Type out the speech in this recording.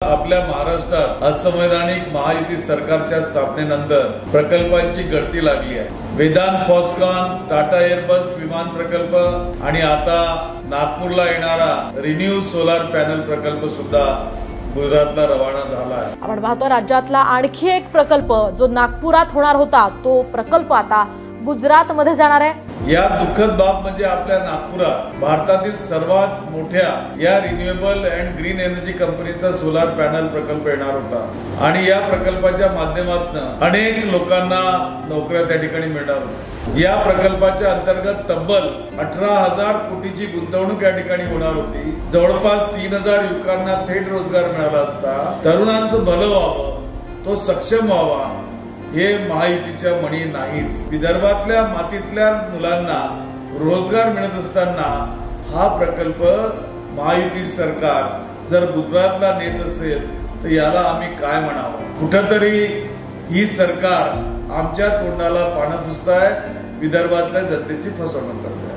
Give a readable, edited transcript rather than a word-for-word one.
आपल्या महाराष्ट्रात असंवैधानिक महायुती सरकारच्या स्थापनेनंतर प्रकल्पांची गळती लागली आहे। वेदांत फॉस्कॉन, टाटा एअरबस विमान प्रकल्प आणि आता नागपूरला येणारा रिन्यू सोलार पॅनल प्रकल्प सुद्धा गुजरातला रवाना झाला आहे। आपण पाहतो राज्यातला आणखी एक प्रकल्प जो नागपुरात होणार होता तो प्रकल्प आता गुजरात मध्ये जाणार आहे। या दुःखद बाब म्हणजे आपल्या नागपुरात भारतातील सर्वात मोठ्या या रिन्युएबल अँड ग्रीन एनर्जी कंपनीचा सोलार पॅनल प्रकल्प येणार होता आणि या प्रकल्पाच्या माध्यमातून अनेक लोकांना नोकऱ्या त्या ठिकाणी मिळणार होत्या। या प्रकल्पाच्या अंतर्गत तब्बल 18,000 कोटीची गुंतवणूक या ठिकाणी होणार होती। जवळपास 3,000 युवकांना थेट रोजगार मिळाला असता। तरुणांचं भलं व्हावं, तो सक्षम व्हावा हे महायुतीच्या मणी नाहीच। विदर्भातल्या मातीतल्या मुलांना रोजगार मिळत असताना हा प्रकल्प महायुती सरकार जर गुजरातला नेत असेल तर याला आम्ही काय म्हणावं। कुठंतरी ही सरकार आमच्या तोंडाला पानं पुसताय, विदर्भातल्या जनतेची फसवणूक करताय।